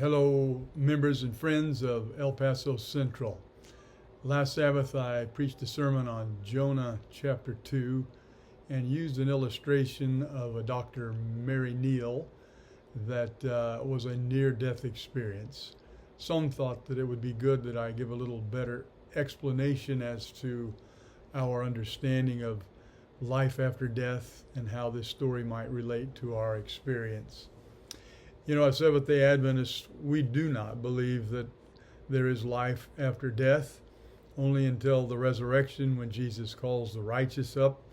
Hello, members and friends of El Paso Central. Last Sabbath, I preached a sermon on Jonah chapter 2 and used an illustration of a Dr. Mary Neal that was a near-death experience. Some thought that it would be good that I give a little better explanation as to our understanding of life after death and how this story might relate to our experience. You know, as Seventh-day Adventists, we do not believe that there is life after death, only until the resurrection when Jesus calls the righteous up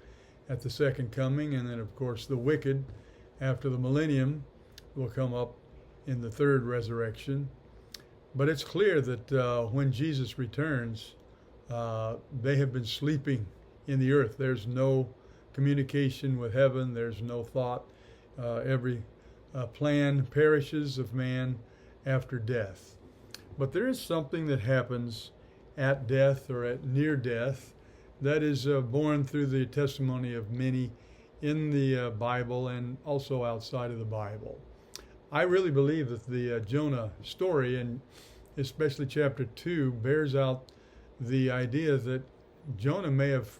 at the second coming, and then, of course, the wicked after the millennium will come up in the third resurrection. But it's clear that when Jesus returns, they have been sleeping in the earth. There's no communication with heaven. There's no thought. Every plan perishes of man after death. But there is something that happens at death or at near death that is born through the testimony of many in the Bible and also outside of the Bible. I really believe that the Jonah story, and especially chapter 2, bears out the idea that Jonah may have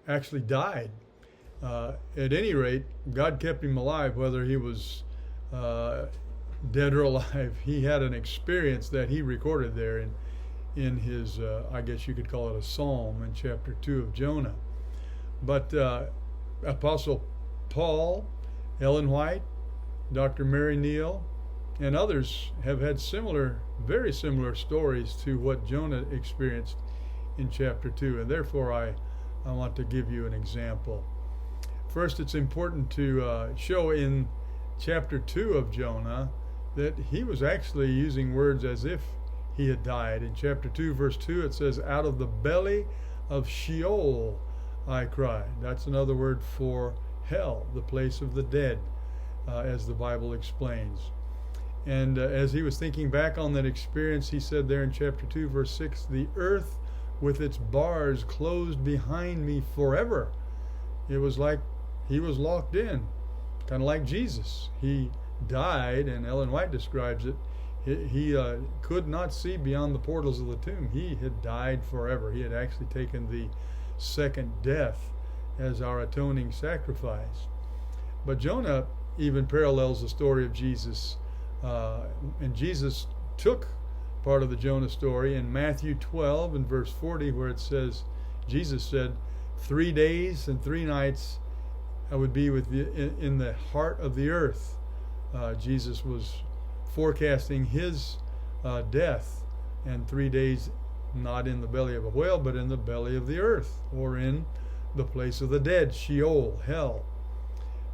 actually died. At any rate, God kept him alive, whether he was dead or alive. He had an experience that he recorded there in his, I guess you could call it a psalm in chapter 2 of Jonah. But Apostle Paul, Ellen White, Dr. Mary Neal, and others have had very similar stories to what Jonah experienced in chapter 2, and therefore I want to give you an example. First, it's important to show in chapter 2 of Jonah that he was actually using words as if he had died. In chapter 2, verse 2, it says, "Out of the belly of Sheol I cried." That's another word for hell, the place of the dead, as the Bible explains. And as he was thinking back on that experience, he said there in chapter 2, verse 6, "The earth with its bars closed behind me forever." It was like he was locked in, kind of like Jesus. He died, and Ellen White describes it. He could not see beyond the portals of the tomb. He had died forever. He had actually taken the second death as our atoning sacrifice. But Jonah even parallels the story of Jesus. And Jesus took part of the Jonah story in Matthew 12 and verse 40, where it says, Jesus said, 3 days and 3 nights I would be with you in the heart of the earth. Jesus was forecasting his death, and 3 days not in the belly of a whale, but in the belly of the earth, or in the place of the dead, Sheol, hell.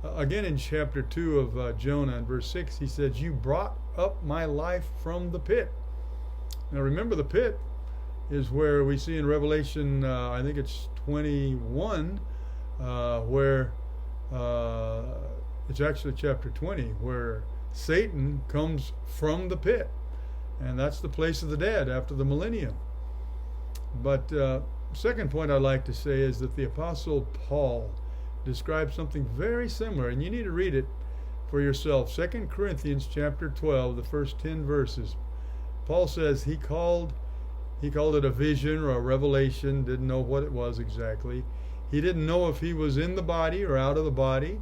Again in chapter 2 of Jonah, in verse 6, he says, "You brought up my life from the pit." Now remember, the pit is where we see in Revelation, I think it's 21, where it's actually chapter 20, where Satan comes from the pit, and that's the place of the dead after the millennium. But second point I'd like to say is that the Apostle Paul describes something very similar, and you need to read it for yourself. 2 Corinthians chapter 12, the first 10 verses. Paul says he called it a vision or a revelation, didn't know what it was exactly. He didn't know if he was in the body or out of the body.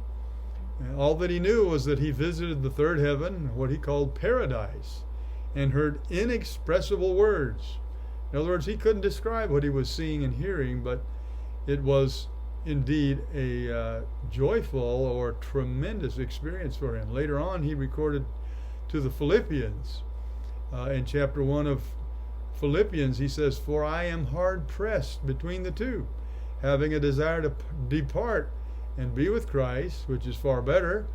And all that he knew was that he visited the third heaven, what he called paradise, and heard inexpressible words. In other words, he couldn't describe what he was seeing and hearing, but it was indeed a joyful or tremendous experience for him. Later on, he recorded to the Philippians, in chapter 1 of Philippians, he says, "For I am hard pressed between the two, having a desire to depart and be with Christ, which is far better.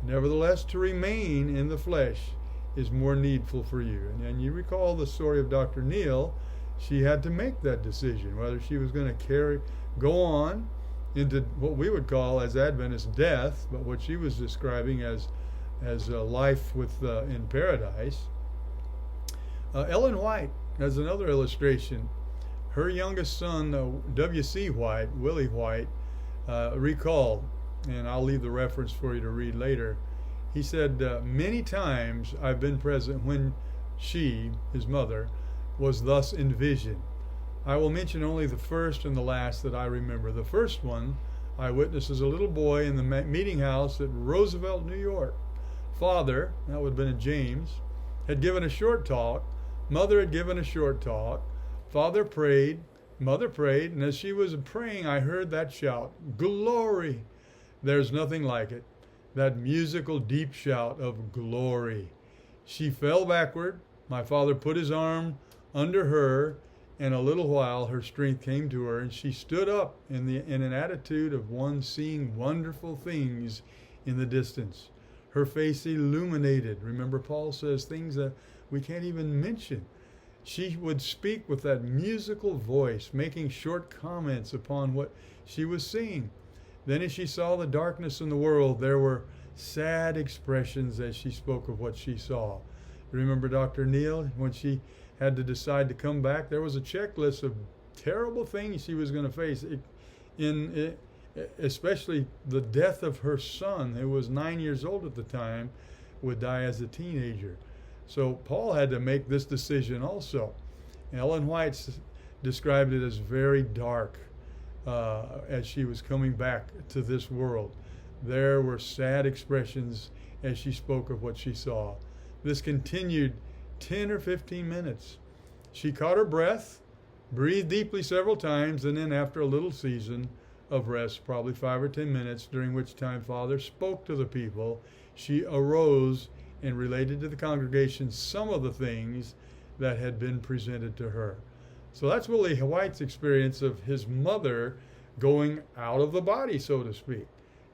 Nevertheless, to remain in the flesh is more needful for you." And you recall the story of Dr. Neal. She had to make that decision, whether she was going to go on into what we would call as Adventist death, but what she was describing as life in paradise. Ellen White has another illustration. Her youngest son, W.C. White, Willie White, recalled, and I'll leave the reference for you to read later. He said, "Many times I've been present when she, his mother, was thus envisioned. I will mention only the first and the last that I remember. The first one I witnessed as a little boy in the meeting house at Roosevelt, New York. Father, that would have been a James, had given a short talk. Mother had given a short talk. Father prayed. Mother prayed. And as she was praying, I heard that shout, "Glory!" There's nothing like it. That musical, deep shout of glory. She fell backward. My father put his arm under her. In a little while, her strength came to her, and she stood up in an attitude of one seeing wonderful things in the distance. Her face illuminated. Remember, Paul says things that we can't even mention. She would speak with that musical voice, making short comments upon what she was seeing. Then as she saw the darkness in the world, there were sad expressions as she spoke of what she saw. Remember Dr. Neal, when she had to decide to come back, there was a checklist of terrible things she was going to face, especially the death of her son, who was 9 years old at the time, would die as a teenager. So Paul had to make this decision also. Ellen White described it as very dark as she was coming back to this world. There were sad expressions as she spoke of what she saw. This continued 10 or 15 minutes. She caught her breath, breathed deeply several times, and then after a little season of rest, probably 5 or 10 minutes, during which time Father spoke to the people, she arose and related to the congregation some of the things that had been presented to her. So that's Willie White's experience of his mother going out of the body, so to speak.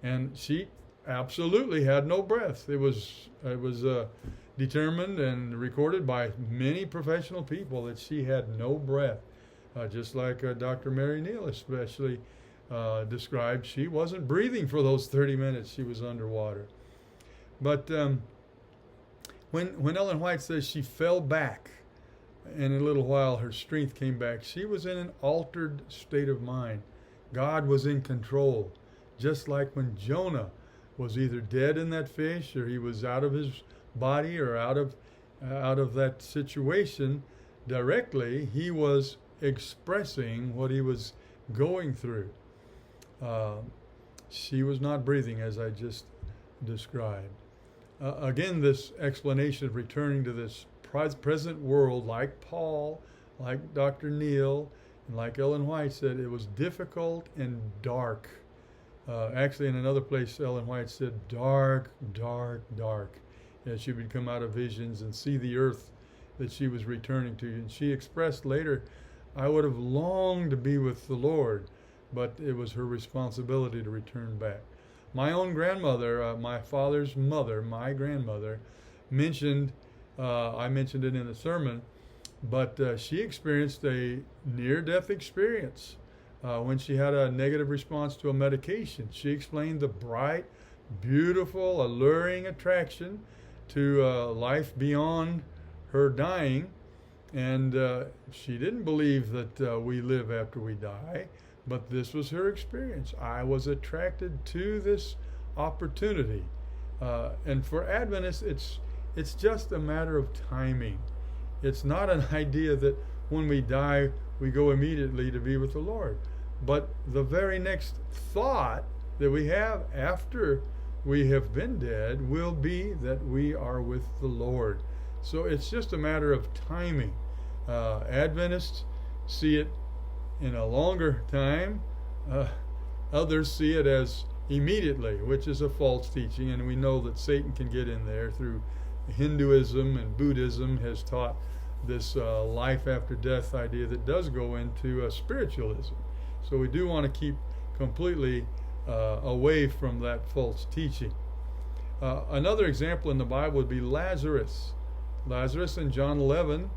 And she absolutely had no breath. It was determined and recorded by many professional people that she had no breath. Just like Dr. Mary Neal especially described, she wasn't breathing for those 30 minutes she was underwater. But when Ellen White says she fell back, and in a little while her strength came back, she was in an altered state of mind. God was in control, just like when Jonah was either dead in that fish, or he was out of his body, or out of that situation directly. He was expressing what he was going through. She was not breathing, as I just described. Again, this explanation of returning to this present world, like Paul, like Dr. Neal, and like Ellen White said, it was difficult and dark. Actually, in another place, Ellen White said, dark, dark, dark, as she would come out of visions and see the earth that she was returning to. And she expressed later, I would have longed to be with the Lord, but it was her responsibility to return back. My own grandmother, my father's mother, my grandmother, mentioned, I mentioned it in the sermon, but she experienced a near-death experience when she had a negative response to a medication. She explained the bright, beautiful, alluring attraction to life beyond her dying, and she didn't believe that we live after we die. But this was her experience. I was attracted to this opportunity. And for Adventists, it's just a matter of timing. It's not an idea that when we die, we go immediately to be with the Lord. But the very next thought that we have after we have been dead will be that we are with the Lord. So it's just a matter of timing. Adventists see it in a longer time. Others see it as immediately, which is a false teaching, and we know that Satan can get in there through Hinduism, and Buddhism has taught this life after death idea that does go into spiritualism. So we do want to keep completely away from that false teaching. Another example in the Bible would be Lazarus. Lazarus in John 11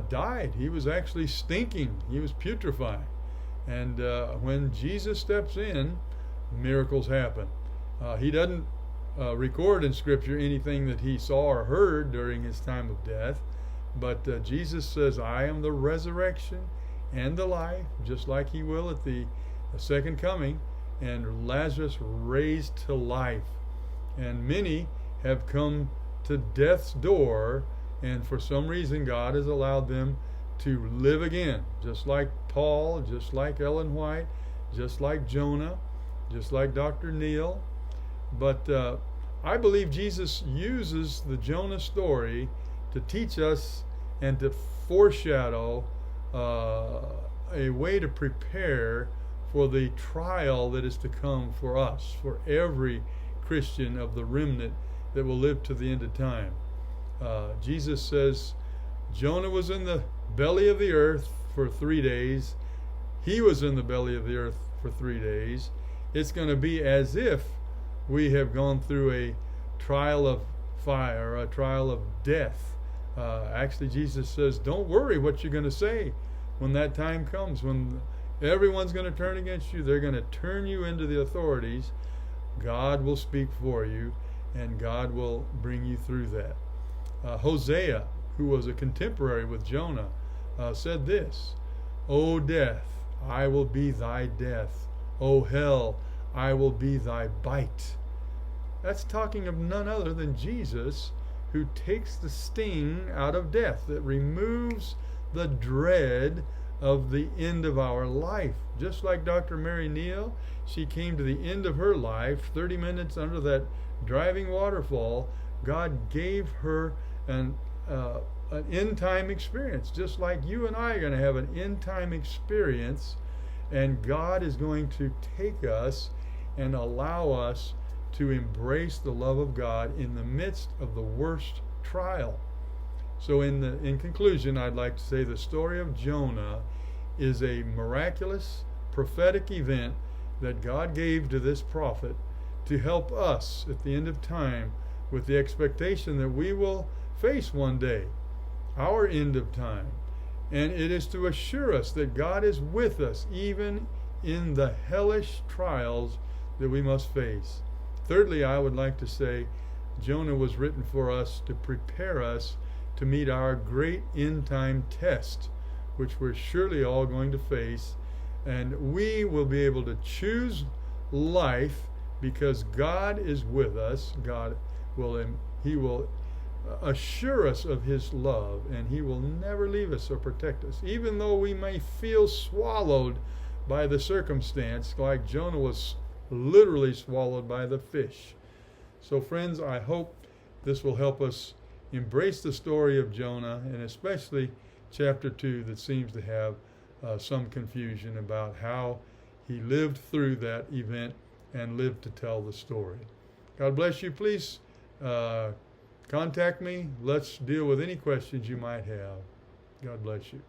died. He was actually stinking. He was putrefying. And when Jesus steps in, miracles happen. He doesn't record in Scripture anything that he saw or heard during his time of death, but Jesus says, I am the resurrection and the life, just like he will at the second coming. And Lazarus raised to life. And many have come to death's door And for some reason, God has allowed them to live again, just like Paul, just like Ellen White, just like Jonah, just like Dr. Neal. But I believe Jesus uses the Jonah story to teach us and to foreshadow a way to prepare for the trial that is to come for us, for every Christian of the remnant that will live to the end of time. Jesus says Jonah was in the belly of the earth for 3 days. He was in the belly of the earth for 3 days. It's going to be as if we have gone through a trial of fire, a trial of death. Actually, Jesus says, don't worry what you're going to say when that time comes, when everyone's going to turn against you. They're going to turn you into the authorities. God will speak for you, and God will bring you through that. Hosea, who was a contemporary with Jonah, said this, O death, I will be thy death. O hell, I will be thy bite. That's talking of none other than Jesus, who takes the sting out of death, that removes the dread of the end of our life. Just like Dr. Mary Neal, she came to the end of her life, 30 minutes under that driving waterfall. God gave her an end time experience, just like you and I are going to have an end time experience, and God is going to take us and allow us to embrace the love of God in the midst of the worst trial. So in conclusion, I'd like to say the story of Jonah is a miraculous prophetic event that God gave to this prophet to help us at the end of time, with the expectation that we will face one day our end of time. And it is to assure us that God is with us even in the hellish trials that we must face. Thirdly, I would like to say Jonah was written for us to prepare us to meet our great end time test, which we're surely all going to face. And we will be able to choose life because God is with us. He will assure us of his love, and he will never leave us or protect us, even though we may feel swallowed by the circumstance, like Jonah was literally swallowed by the fish. So friends, I hope this will help us embrace the story of Jonah, and especially chapter 2 that seems to have some confusion about how he lived through that event and lived to tell the story. God bless you. Please contact me. Let's deal with any questions you might have. God bless you.